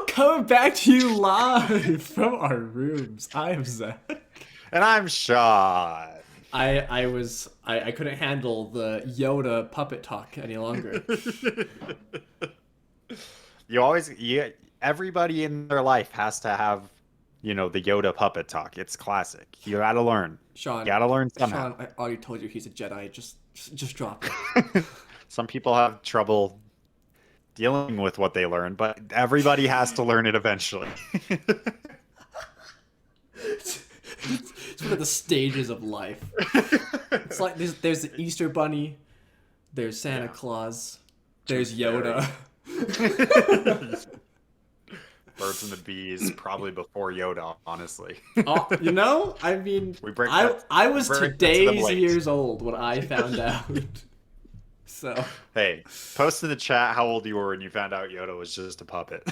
Coming back to you live from our rooms. I am Zach. And I'm Sean. I couldn't handle the Yoda puppet talk any longer. Everybody in their life has to have, the Yoda puppet talk. It's classic. You gotta learn. You Sean, gotta learn somehow. Sean, I already told you he's a Jedi. Just drop it. Some people have trouble dealing with what they learn, but everybody has to learn it eventually. It's one of the stages of life. It's like there's the Easter Bunny, there's Santa Claus, there's Yoda. Birds and the bees, probably before Yoda, honestly. I mean, We I was bring it to them today's late. years old when I found out. So Hey, post in the chat how old you were when you found out Yoda was just a puppet.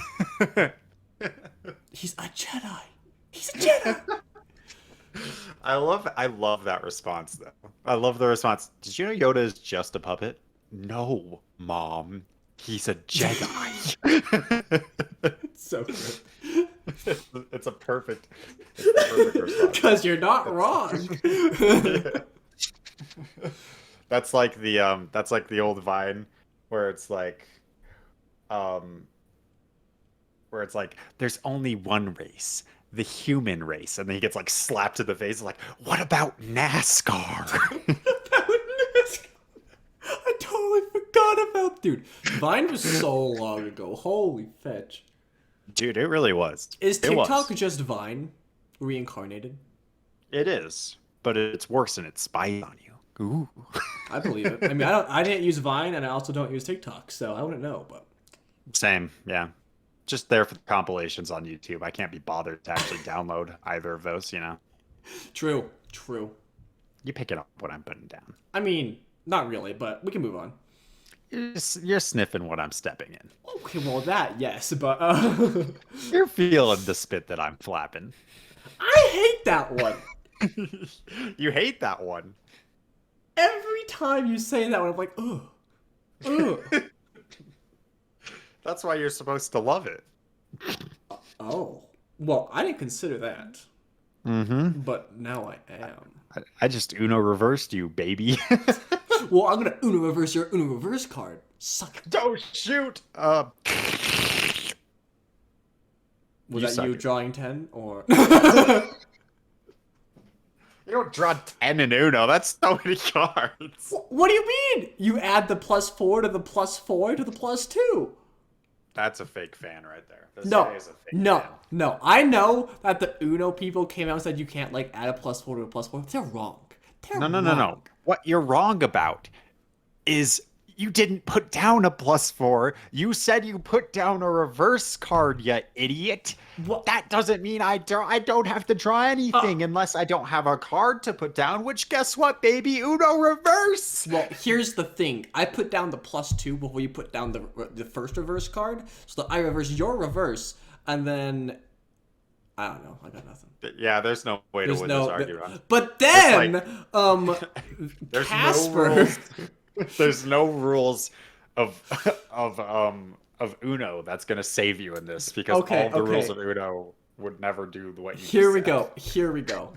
he's a Jedi. He's a Jedi. I love that response though. I love the response. Did you know Yoda is just a puppet? No, Mom. He's a Jedi. So good. It's a perfect response. Because you're not wrong. That's like the old Vine where it's like there's only one race, the human race, and then he gets like slapped in the face like, what about NASCAR? I totally forgot about, dude. Vine was so long ago. Holy fetch. Dude, it really was. Is It was. TikTok just Vine reincarnated? It is, but it's worse and it spies on you. Ooh. I believe it. I mean, I didn't use Vine, and I also don't use TikTok, so I wouldn't know. But Same, yeah. Just there for the compilations on YouTube. I can't be bothered to actually download either of those, true. You pick it up what I'm putting down. I mean, not really, but we can move on. You're sniffing what I'm stepping in. Okay, well that yes, but You're feeling the spit that I'm flapping. I hate that one. You hate that one. Every time you say that one, I'm like, ugh, ugh. That's why you're supposed to love it. Oh, well, I didn't consider that, Mm-hmm. but now I am. I just Uno reversed you, baby. Well, I'm gonna Uno reverse your Uno reverse card. Suck it. Don't shoot. Was You that suck you it. drawing 10 or? You don't draw 10 in Uno. That's so many cards. What do you mean? You add the +4 to the +4 to the +2. That's a fake fan right there. This No, guy is a fake no, fan. no. I know that the Uno people came out and said you can't like add a +4 to a +4. They're wrong. They're No. wrong. What you're wrong about is you didn't put down a +4. You said you put down a reverse card, you idiot. What? That doesn't mean I don't have to draw anything unless I don't have a card to put down, which guess what, baby? Uno reverse. Well, here's the thing. I put down the +2 before you put down the first reverse card, so that I reverse your reverse, and then I don't know. I got nothing. Yeah, there's no way to win this argument. But then, There's Casper. no rules. There's no rules of Uno that's gonna save you in this because Okay, all the okay. rules of Uno would never do what you Here we just go. Here we go.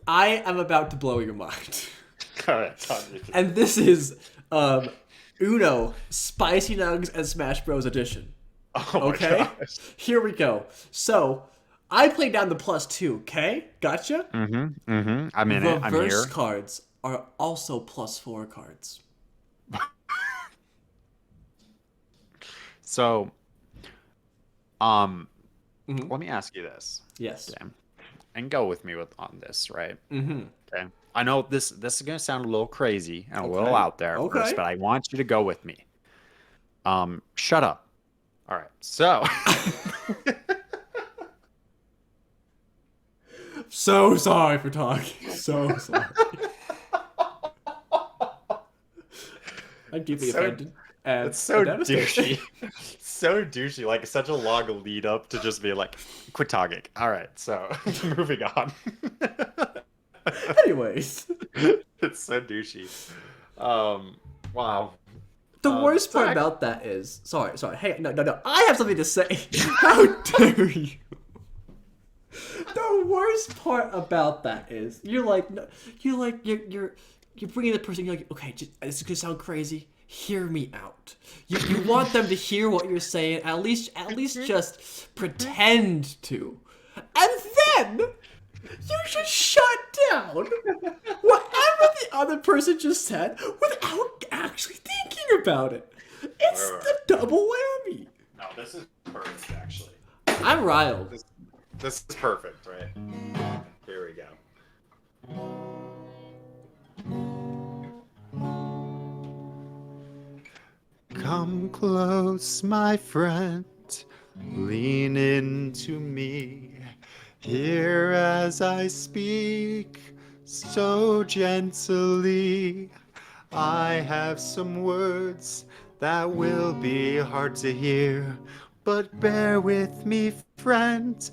I am about to blow your mind. said. All right, tell me. And this is Uno Spicy Nuggs and Smash Bros edition. Oh my Okay? gosh. Here we go. So, I played down the +2, okay? Gotcha? I'm in it. I'm here. Reverse cards are also +4 cards. So, Mhm. let me ask you this. Yes. Okay? And go with me on this, right? Mm-hmm. Okay. I know this is gonna sound a little crazy and a little Okay. out there at Okay. first, but I want you to go with me. Shut up. All right. So, So sorry for talking. So sorry. I'm deeply So- offended. And it's so devastated. douchey. So douchey. Like such a long lead up to just be like, quit talking. All right. So, moving on. Anyways. It's so douchey. Wow. The worst part Zach, about that is, sorry. Hey, no. I have something to say. How dare you? The worst part about that is you're bringing the person. You're like, okay, this is gonna sound crazy. Hear me out. You want them to hear what you're saying. At least just pretend to, and then you just shut down whatever the other person just said without actually thinking about it. It's Right. the double whammy. No, this is perfect, actually. I'm riled. This is perfect, right? Here we go. Come close, my friend. Lean into me. Hear as I speak so gently. I have some words that will be hard to hear, but bear with me, friend,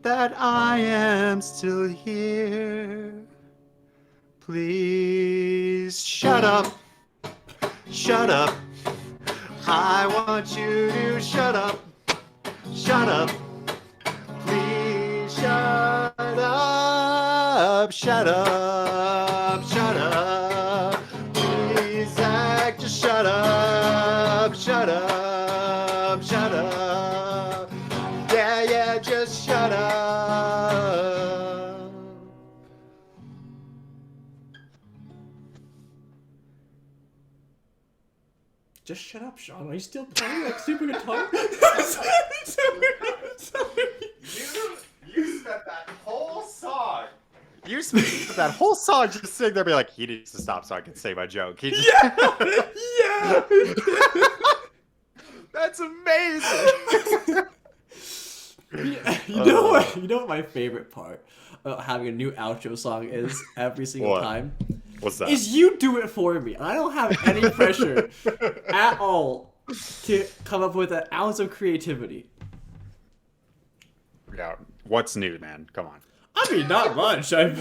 that I am still here. Please shut up, shut up. I want you to shut up, shut up. Please shut up, shut up, shut up. Please, Zach, just shut up, shut up, shut up. Yeah, just shut up. Just shut up, Sean. Are you still playing that stupid guitar? You spent that whole song. You spent that whole song just sitting there being like, he needs to stop so I can say my joke. He just... Yeah. That's amazing. You know what my favorite part about having a new outro song is every single What? time? What's that? Is you do it for me. I don't have any pressure at all to come up with an ounce of creativity. Yeah. What's new, man? Come on. I mean, not much. I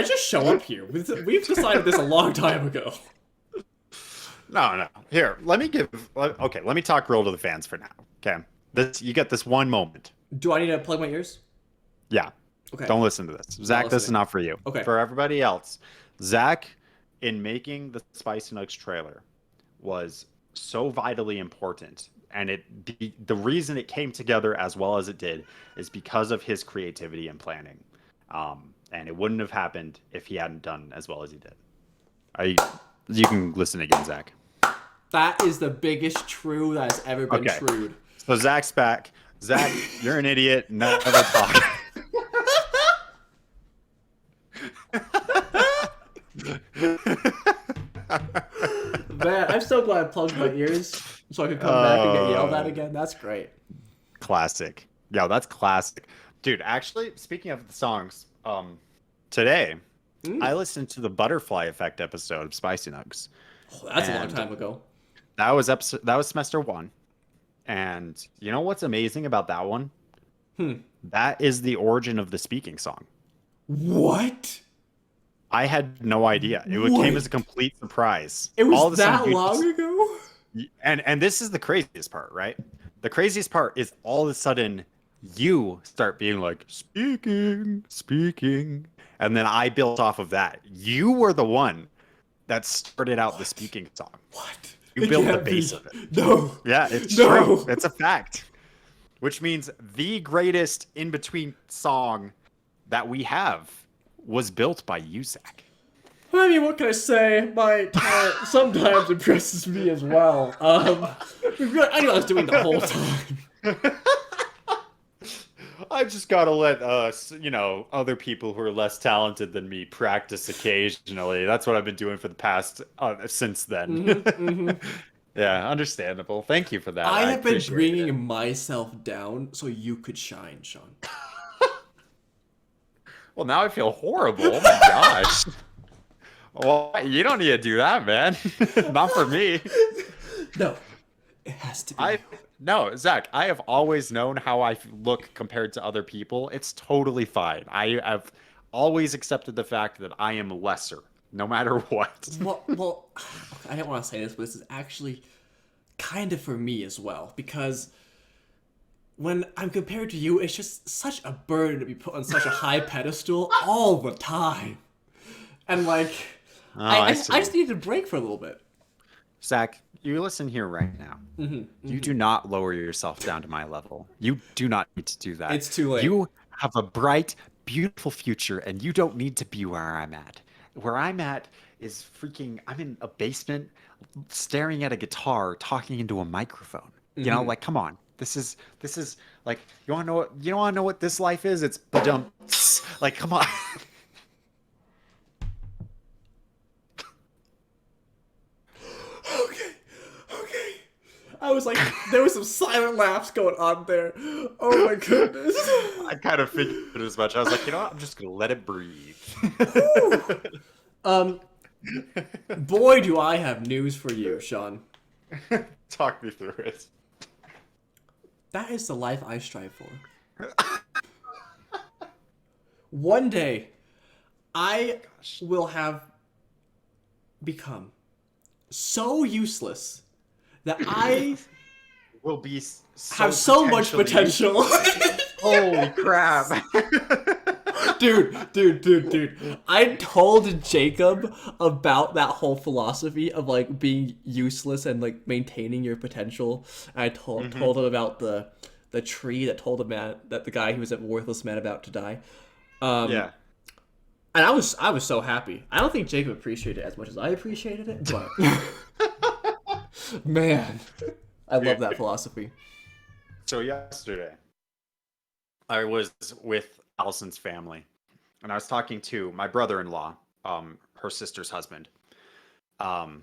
just show up here. We've decided this a long time ago. No. Here, let me talk real to the fans for now. Okay. You get this one moment. Do I need to plug my ears? Yeah. Okay. Don't listen to this. Zach, this is listening. not for you. Okay. For everybody else, Zach, in making the Spicy Nuggs trailer, was so vitally important. And the reason it came together as well as it did is because of his creativity and planning. And it wouldn't have happened if he hadn't done as well as he did. You can listen again, Zach. That is the biggest true that has ever been trued. So Zach's back. Zach, you're an idiot. Never talk. Man, I'm so glad I plugged my ears so I could come back and get yelled at again. That's great. Classic. Yo, that's classic. Dude, actually, speaking of the songs, today I listened to the Butterfly Effect episode of Spicy Nuggs. Oh, that's a long time ago. That was semester 1. And you know what's amazing about that one? That is the origin of the speaking song. What? I had no idea. It came as a complete surprise. It was that long ago? And this is the craziest part, right? The craziest part is all of a sudden you start being like, speaking. And then I built off of that. You were the one that started out the speaking song. What? You built the base of it. No. Yeah, it's true. It's a fact. Which means the greatest in-between song that we have was built by you, Zach. I mean, what can I say? My talent sometimes impresses me as well. I knew I was doing the whole time. I just gotta let other people who are less talented than me practice occasionally. That's what I've been doing for the past since then. Yeah, understandable. Thank you for that. I have been bringing myself down so you could shine, Sean. Well, now I feel horrible. Oh my gosh. Well, you don't need to do that, man. Not for me. No, it has to be. No, Zach, I have always known how I look compared to other people. It's totally fine. I have always accepted the fact that I am lesser no matter what. Well, I didn't want to say this, but this is actually kind of for me as well, because when I'm compared to you, it's just such a burden to be put on such a high pedestal all the time. And like, Oh, I see. just needed a break for a little bit. Zach, you listen here right now. You do not lower yourself down to my level. You do not need to do that. It's too late. You have a bright, beautiful future, and you don't need to be where I'm at. Where I'm at is freaking, I'm in a basement staring at a guitar talking into a microphone. You know, like, come on. This is like, you want to know what this life is? It's ba-dum. Like, come on. Okay. I was like, there was some silent laughs going on there. Oh my goodness. I kind of figured as much. I was like, you know what? I'm just gonna let it breathe. Boy, do I have news for you, Sean. Talk me through it. That is the life I strive for. One day, I will have become so useless that I Will be have so much potential. Holy crap! Dude. I told Jacob about that whole philosophy of like being useless and like maintaining your potential. And I told him about the tree that told that the guy who was a worthless man about to die. Yeah. And I was so happy. I don't think Jacob appreciated it as much as I appreciated it, but man, I love that philosophy. So yesterday, I was with Allison's family, and I was talking to my brother-in-law, her sister's husband. And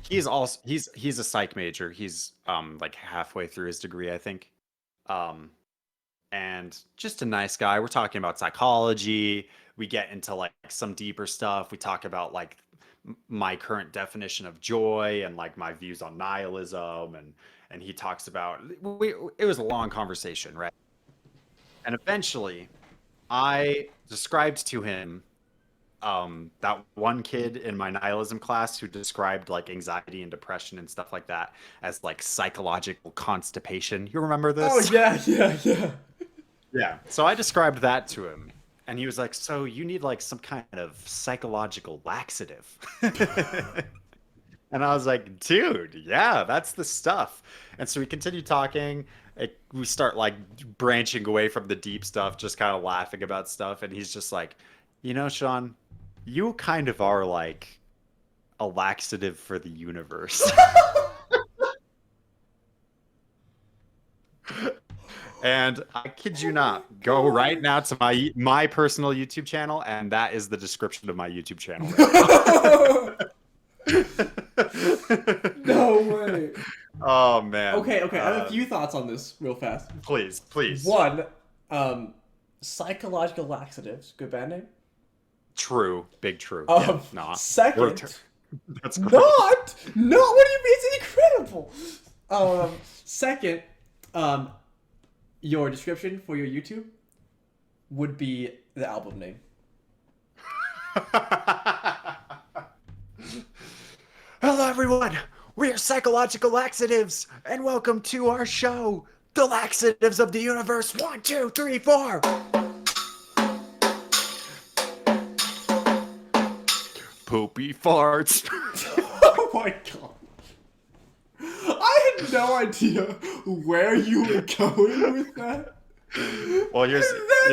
he's a psych major. He's like halfway through his degree, I think. And just a nice guy. We're talking about psychology. We get into like some deeper stuff. We talk about like my current definition of joy and like my views on nihilism, and he talks about it was a long conversation, right? And eventually I described to him that one kid in my nihilism class who described like anxiety and depression and stuff like that as like psychological constipation. You remember this? Oh yeah. Yeah. So I described that to him, and he was like, "So you need like some kind of psychological laxative." And I was like, "Dude, yeah, that's the stuff." And so we continued talking. We start like branching away from the deep stuff, just kind of laughing about stuff. And he's just like, "You know, Sean, you kind of are like a laxative for the universe." And I kid you not, go right now to my personal YouTube channel, and that is the description of my YouTube channel. Right now. No way. Oh man. Okay. I have a few thoughts on this real fast. Please. One, psychological laxatives. Good band name. True. Big true. Not. Second. That's great. Not. No. What do you mean? It's incredible. Second, your description for your YouTube would be the album name. Hello, everyone. We are Psychological Laxatives, and welcome to our show, The Laxatives of the Universe. 1, 2, 3, 4. Poopy farts. Oh my god. I had no idea where you were going with that. Well, you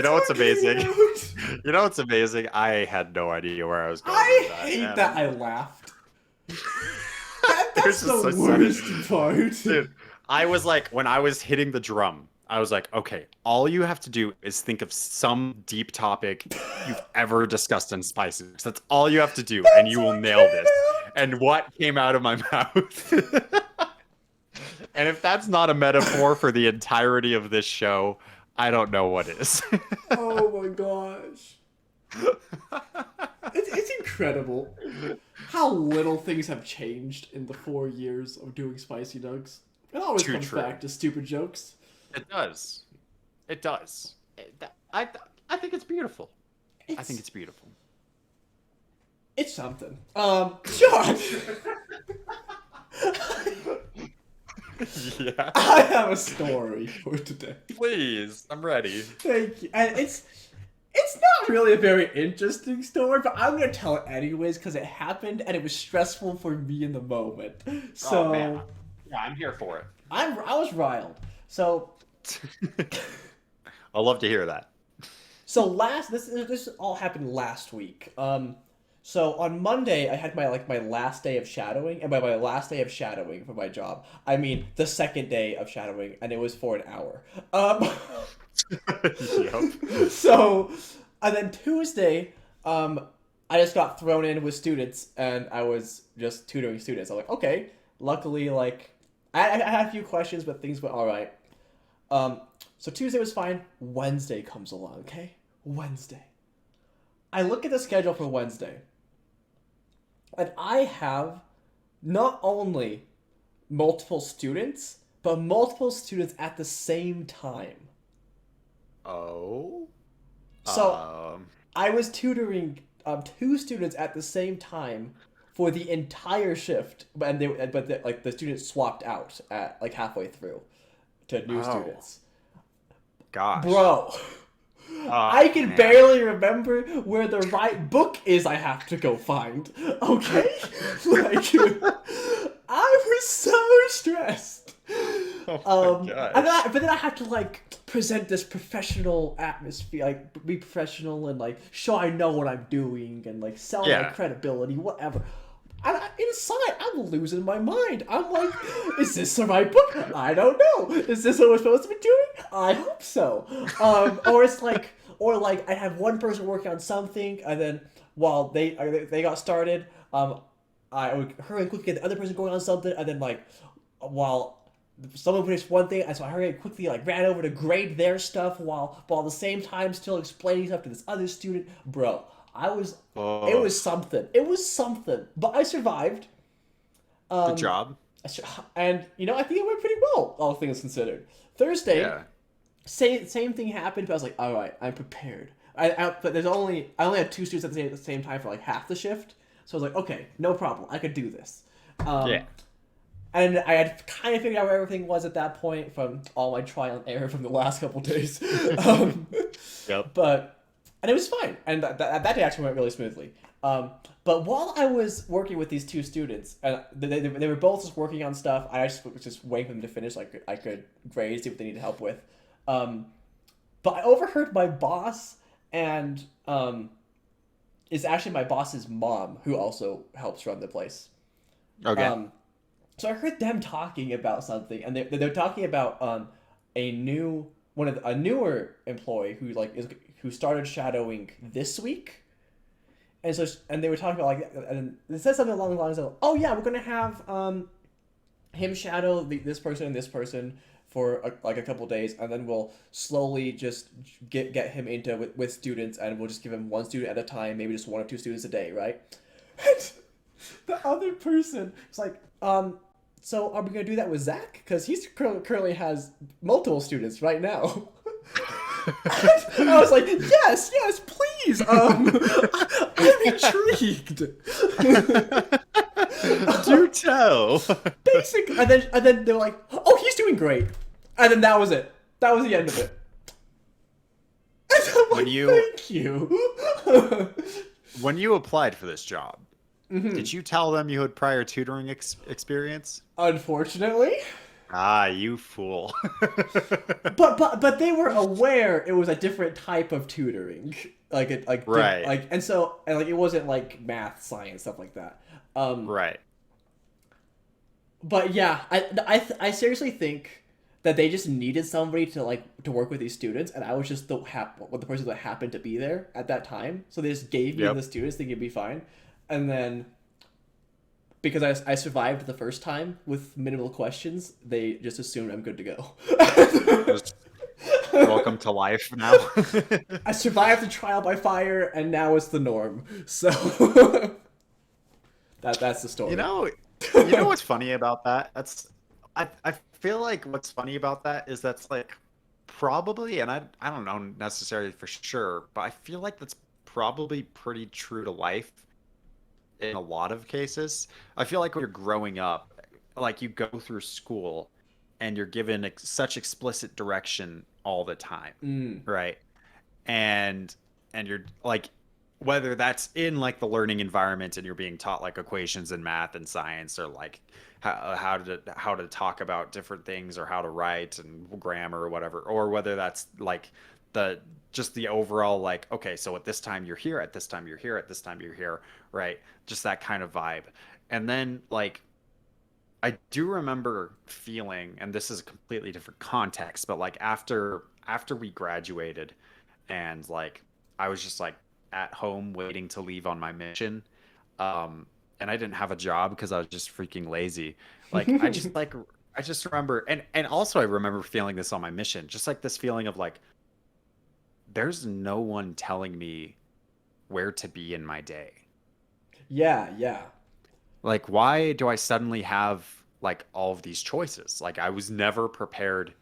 know what's amazing? You know what's amazing? I had no idea where I was going with that. I hate that I laughed. That's the worst part. Dude, I was like, when I was hitting the drum, I was like, okay, all you have to do is think of some deep topic you've ever discussed in Spices. That's all you have to do, and you will nail this. And what came out of my mouth? And if that's not a metaphor for the entirety of this show, I don't know what is. Oh my gosh. It's incredible how little things have changed in the 4 years of doing Spicy Nuggs. It always comes back to stupid jokes. It does. It does. I think it's beautiful. I think it's beautiful. It's something. John, Yeah. I have a story for today. Please, I'm ready. Thank you. And it's not really a very interesting story, but I'm gonna tell it anyways because it happened and it was stressful for me in the moment. Oh man. So Yeah, I'm here for I was riled. So it. I'd love to hear that. this all happened last week. So on Monday I had my last day of shadowing, and by my last day of shadowing for my job, I mean the second day of shadowing, and it was for an hour. Yep. So, and then Tuesday, I just got thrown in with students, and I was just tutoring students. I'm like, okay. Luckily, like, I had a few questions, but things went all right. So Tuesday was fine. Wednesday comes along. Okay, Wednesday. I look at the schedule for Wednesday, and I have not only multiple students, but multiple students at the same time. Oh. So Um. I was tutoring two students at the same time for the entire shift, like the students swapped out at like halfway through to new Oh. students. Gosh. Bro, Oh I can man. barely remember where the right book is. I have to go find. Okay, like I was so stressed. Oh my gosh. But then I had to like present this professional atmosphere, like be professional and like show I know what I'm doing and like sell my Yeah. credibility, whatever. Inside, I'm losing my mind. I'm like, is this the right book? I don't know. Is this what we're supposed to be doing? I hope so. Or it's like, or like I have one person working on something, and then while they got started, I would hurry and quickly get the other person going on something, and then like while someone finished one thing, so I hurried and quickly like ran over to grade their stuff while at the same time still explaining stuff to this other student. Bro, it Oh. was something. It was something. But I survived. Good Um, job. and I think it went pretty well, all things considered. Thursday, Yeah. same thing happened, but I was like, all right, I'm prepared. But I only had two students at the same time for like half the shift, so I was like, okay, no problem, I could do this. Yeah. And I had kind of figured out where everything was at that point from all my trial and error from the last couple days. um, Yep. and it was fine, and that day actually went really smoothly. But while I was working with these two students, and they were both just working on stuff, I just was just waiting for them to finish. So I could grade, see what they needed help with. But I overheard my boss and is actually my boss's mom, who also helps run the place. Okay. So I heard them talking about something, and they're talking about a newer employee who started shadowing this week. And they were talking about like, and it said something along the lines of, oh yeah, we're gonna have him shadow this person and this person for like a couple days, and then we'll slowly just get him into with students, and we'll just give him one student at a time, maybe just one or two students a day, right? And the other person was like, so are we gonna do that with Zach? Because he's currently has multiple students right now. I was like, yes, please. I'm intrigued. Do tell. Basic, and then they were like, oh, he's doing great, and then that was it. That was the end of it. And I'm like, When you thank you. when you applied for this job, did you tell them you had prior tutoring experience? Unfortunately, Ah, you fool. but they were aware it was a different type of tutoring, Right. and like it wasn't like math, science, stuff like that. Right. But yeah, I seriously think that they just needed somebody to work with these students, and I was just the person that happened to be there at that time. So they just gave me Yep. the students, thinking it'd be fine, and then because I survived the first time with minimal questions, they just assumed I'm good to go. Just welcome to life now. I survived the trial by fire, and now it's the norm. So that's the story. You know what's funny about that? I feel like what's funny about that is that's like probably, and I don't know necessarily for sure, but I feel like that's probably pretty true to life. in a lot of cases. I feel like when you're growing up, like you go through school and you're given such explicit direction all the time, Mm. right? And you're like, whether that's in like the learning environment and you're being taught like equations and math and science, or like how to talk about different things, or how to write and grammar or whatever, or whether that's like the just the overall like, okay, so at this time you're here, at this time you're here, at this time you're here, right? Just that kind of vibe. And then like I do remember feeling, and this is a completely different context, but like after we graduated, and like I was just like at home waiting to leave on my mission, and I didn't have a job because I was just freaking lazy. I just remember, and also I remember feeling this on my mission, just like this feeling of like there's no one telling me where to be in my day. Yeah, yeah. Like, why do I suddenly have like all of these choices? Like, I was never prepared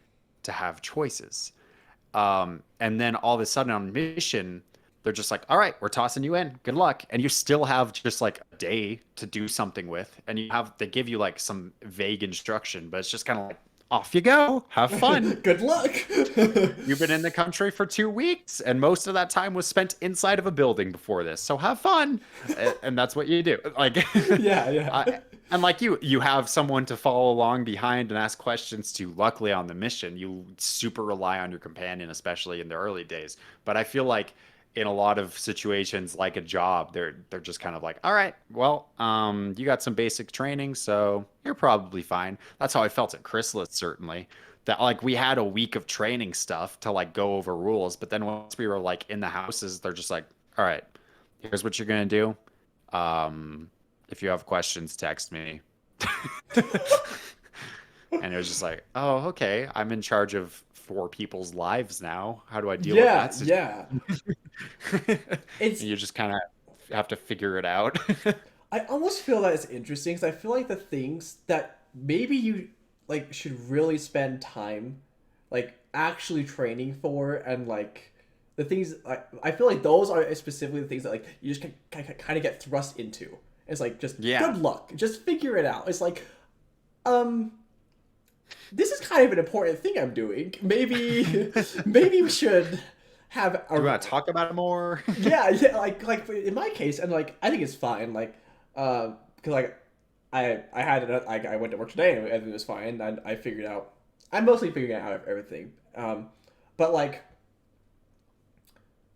to have choices. And then all of a sudden on mission, they're just like, all right, we're tossing you in. Good luck. And you still have just like a day to do something with. And they give you like some vague instruction, but it's just kind of like, off you go. Have fun. Good luck. You've been in the country for 2 weeks, and most of that time was spent inside of a building before this. So have fun, and that's what you do. Like, Yeah, yeah. and like you have someone to follow along behind and ask questions to. Luckily, on the mission, you super rely on your companion, especially in the early days. But I feel like in a lot of situations, like a job, they're just kind of like, all right, well, you got some basic training, so you're probably fine. That's how I felt at Chrysalis, certainly. That like we had a week of training stuff to like go over rules, but then once we were like in the houses, they're just like, all right, here's what you're gonna do. If you have questions, text me. And it was just like, oh, okay, I'm in charge of 4 people's lives now. How do I deal with Yeah, that yeah. situation? It's You just kind of have to figure it out. I almost feel that it's interesting because I feel like the things that maybe you like should really spend time like actually training for, and like the things I feel like those are specifically the things that like you just kind of get thrust into. It's like just Yeah. good luck, just figure it out. It's like um this is kind of an important thing I'm doing. Maybe maybe we should have Do you a want to talk about it more? yeah, yeah, like in my case, and like I think it's fine, like, because like I had I went to work today and everything was fine, and I figured out I'm mostly figuring out everything, but like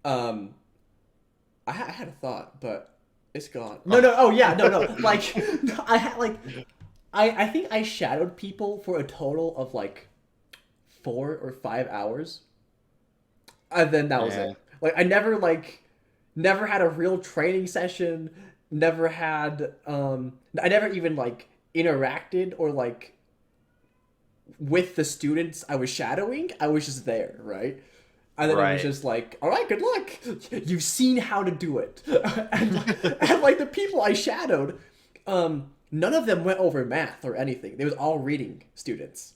um I had a thought, but it's gone. No, no, oh yeah, no, no, like I had like I think I shadowed people for a total of like 4 or 5 hours, and then that was Yeah. it. Like I never never had a real training session, never had I never even like interacted or like with the students I was shadowing. I was just there, right? And then it was Right. just like, all right, good luck. You've seen how to do it. And like the people I shadowed, none of them went over math or anything. They was all reading students.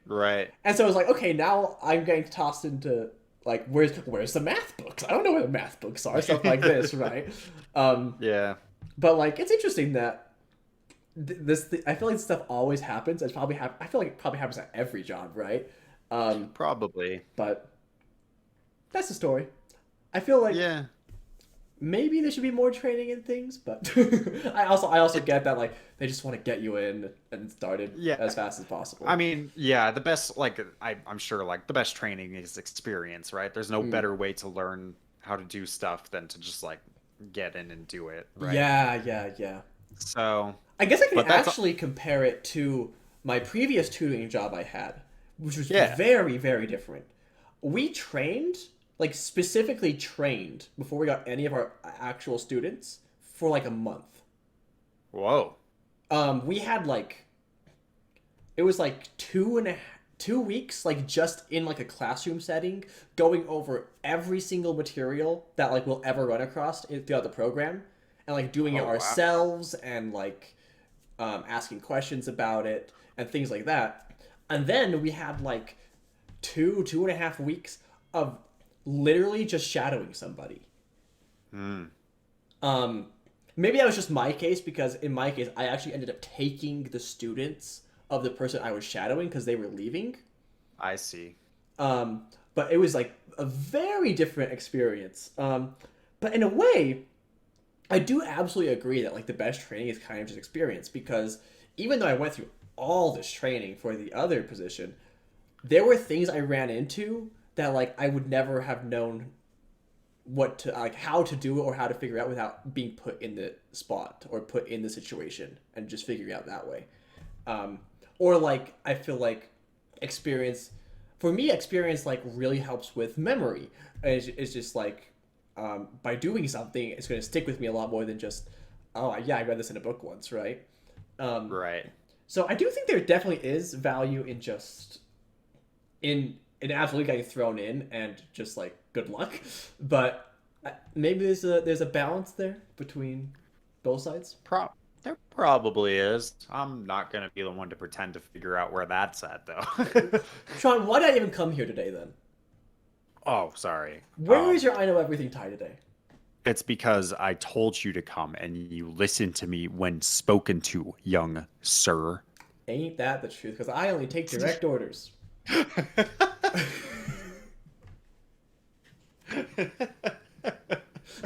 Right. And so I was like, okay, now I'm getting tossed into like where's the math books? I don't know where the math books are, stuff like this, right? Yeah. But like it's interesting that I feel like this stuff always happens. It's probably I feel like it probably happens at every job, right? Probably. But that's the story. I feel like Yeah. maybe there should be more training in things, but I also get that like they just want to get you in and started Yeah. as fast as possible. I mean, yeah, the best, like, I'm sure, like, the best training is experience, right? There's no Mm. better way to learn how to do stuff than to just, like, get in and do it, right? Yeah, yeah, yeah. So, I guess I can but that's, actually compare it to my previous tutoring job I had, which was yeah. very, very different. We trained, like specifically trained before we got any of our actual students for like a month. Whoa. We had like it was like 2 weeks, like just in like a classroom setting, going over every single material that like we'll ever run across throughout the program, and like doing it Oh, wow. ourselves, and like asking questions about it and things like that. And then we had like 2.5 weeks of literally just shadowing somebody. Hmm. Um, Maybe that was just my case because in my case, I actually ended up taking the students of the person I was shadowing because they were leaving. I see. Um, but it was like a very different experience. But in a way, I do absolutely agree that like the best training is kind of just experience because even though I went through all this training for the other position, there were things I ran into that like I would never have known what to like how to do it or how to figure it out without being put in the spot or put in the situation and just figuring it out that way. Um, or like I feel like experience for me experience like really helps with memory. It's just like by doing something it's going to stick with me a lot more than just oh yeah I read this in a book once, right? Um, Right. so I do think there definitely is value in just in absolutely getting thrown in and just like good luck, but maybe there's a balance there between both sides. There probably is. I'm not gonna be the one to pretend to figure out where that's at, though. Sean, why did I even come here today then? Oh, sorry. Where is your I know everything tie today? It's because I told you to come and you listened to me when spoken to, young sir. Ain't that the truth? Because I only take direct orders.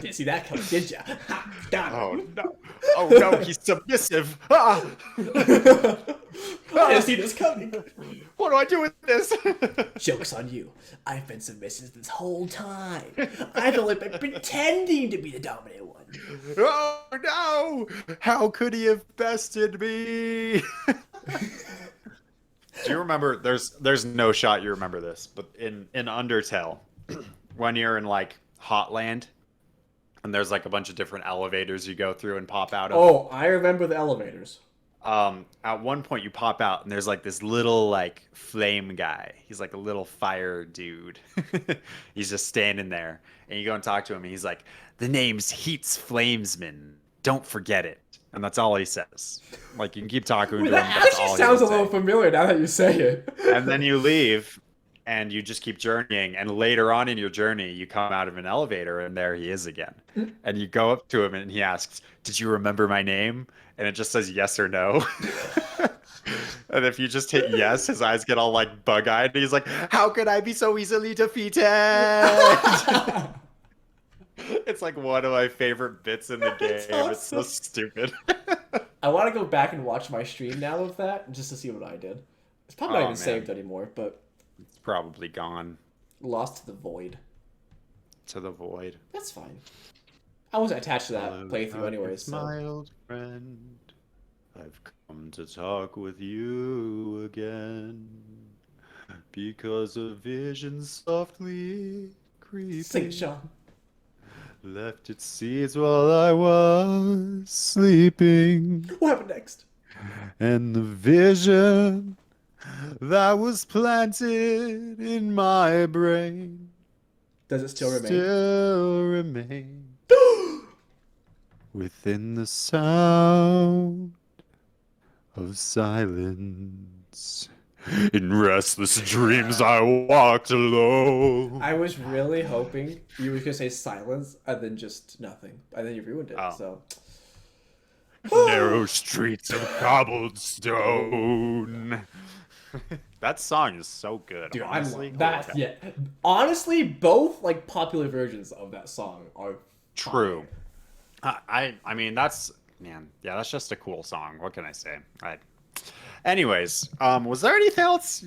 Didn't see that coming, did ya? Ha, got Oh him. no! Oh no! He's submissive. Ah! I didn't Ah! see this coming. What do I do with this? Joke's on you. I've been submissive this whole time. I've only been pretending to be the dominant one. Oh no! How could he have bested me? Do you remember? There's no shot you remember this, but in Undertale, when you're in like Hotland, and there's like a bunch of different elevators you go through and pop out of. Oh, I remember the elevators. At one point you pop out and there's like this little like flame guy. He's like a little fire dude. He's just standing there, and you go and talk to him, and he's like, "The name's Heats Flamesman. Don't forget it." And that's all he says. Like you can keep talking Wait, to him. that That's actually all he sounds a would little say. familiar now that you say it. And then you leave, and you just keep journeying. And later on in your journey, you come out of an elevator, and there he is again. And you go up to him, and he asks, "Did you remember my name?" And it just says yes or no. And if you just hit yes, his eyes get all like bug-eyed, and he's like, "How could I be so easily defeated?" It's like one of my favorite bits in the That's game. It's so awesome. stupid. I want to go back and watch my stream now of that just to see what I did. It's probably not Oh even man, saved anymore, but it's probably gone lost to the void. to the void. That's fine. I wasn't attached to that Hello, playthrough anyways, darkness, so. my old friend. I've come to talk with you again because a vision softly Sing it, creeping Sean. left its seeds while I was sleeping, What happened next? and the vision that was planted in my brain Does it still remain? still remains within the sound of silence. In restless dreams I walked alone. I was really hoping you were gonna say silence and then just nothing. And then you ruined it, Oh. so. Narrow streets of cobblestone. That song is so good, Dude, honestly. I'm that. Yeah, honestly, both like popular versions of that song are True. fire. I mean that's man, yeah, that's just a cool song. What can I say? Anyways, was there anything else?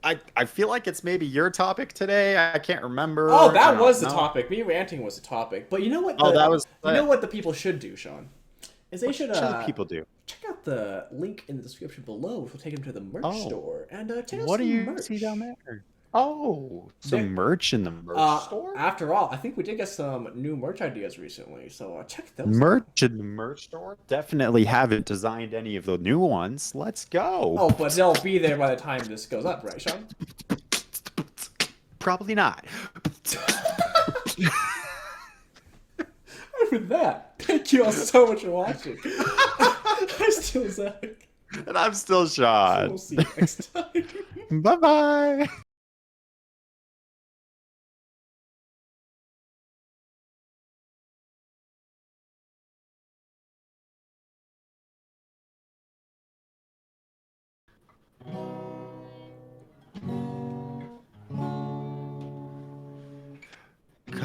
I feel like it's maybe your topic today. I can't remember. Oh, I that don't was the know. topic. Me ranting was the topic. But you know what? Oh, that was You know what the people should do, Sean? Is they should What should the people do? check out the link in the description below, which will take them to the merch Oh. store and check out What do some you merch. see down there? Oh, some There- merch in the merch store? After all, I think we did get some new merch ideas recently, so check those. Merch in the merch store? Definitely haven't designed any of the new ones. Let's go. Oh, but they'll be there by the time this goes up, right, Sean? Probably not. With that, thank you all so much for watching. I'm still Zach. And I'm still Sean. We'll see you next time. Bye bye.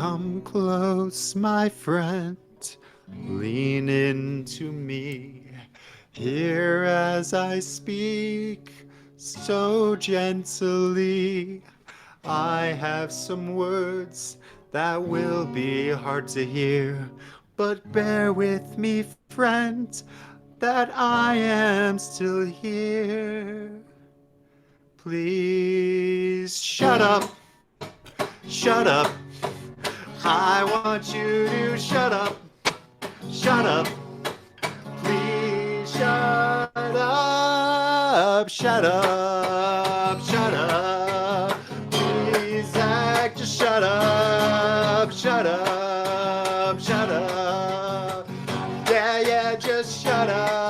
Come close, my friend, lean into me. Hear as I speak so gently. I have some words that will be hard to hear, but bear with me, friend, that I am still here. Please shut up, shut up. I want you to shut up. Please shut up, shut up, shut up. Please, Zach, just shut up, shut up, shut up. Yeah, yeah, just shut up.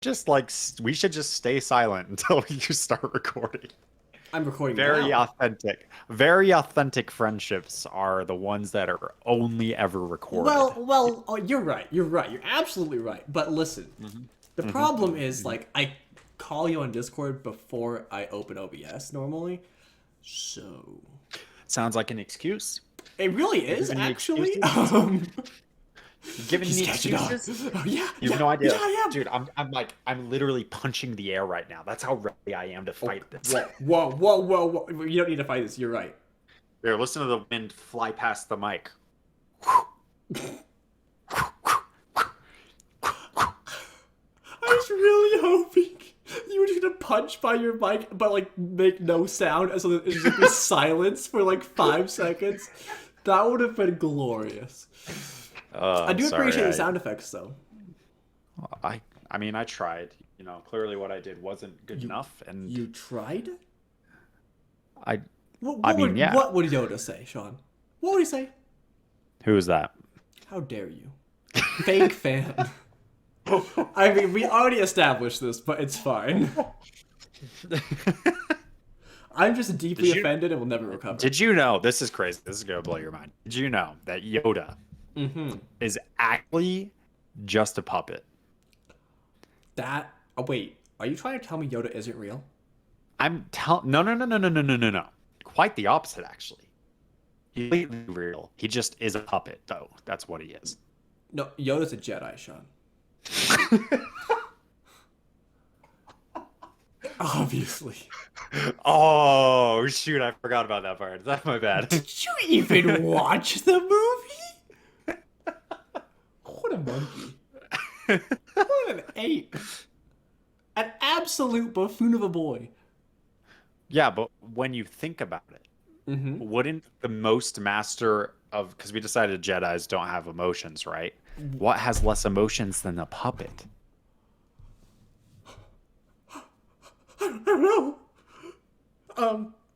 Just like we should just stay silent until you start recording. I'm recording Very now. authentic. Very authentic friendships are the ones that are only ever recorded. Oh, you're right. You're right. You're absolutely right. But listen, the problem is like I call you on Discord before I open OBS normally, so Sounds like an excuse. it really is Giving me actually. excuses? Giving He's me catching on. excuses? Oh yeah, You have yeah, no idea. yeah, yeah. Dude, I'm literally punching the air right now. That's how ready I am to fight this. Whoa! You don't need to fight this. You're right. Here, listen to the wind fly past the mic. I was really hoping you were just gonna punch by your mic, but like make no sound, and so it just like be silence for like 5 seconds. That would have been glorious. I do Sorry, appreciate the sound effects, though. I mean, I tried. You know, clearly what I did wasn't good enough, and You tried? I. What, I what mean, would yeah. what would Yoda say, Sean? What would he say? Who is that? How dare you? Fake fan. I mean, we already established this, but it's fine. I'm just deeply Did you- offended and will never recover. Did you know? This is crazy. This is gonna blow your mind. Did you know that Yoda is actually just a puppet? That. Oh, wait. Are you trying to tell me Yoda isn't real? I'm telling. No. Quite the opposite, actually. He's completely real. He just is a puppet, though. That's what he is. No, Yoda's a Jedi, Sean. Obviously. Oh shoot! I forgot about that part. That's my bad. Did you even watch the movie? What a monkey. What an ape. An absolute buffoon of a boy. Yeah, but when you think about it, wouldn't the most master of, because we decided Jedis don't have emotions, right? What has less emotions than a puppet? I don't know.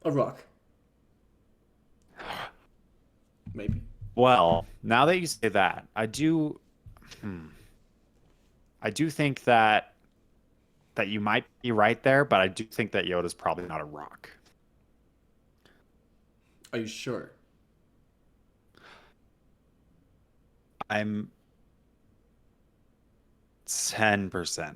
A rock. Maybe. Well, now that you say that, I do think that you might be right there, but I do think that Yoda's probably not a rock. Are you sure? I'm 10%.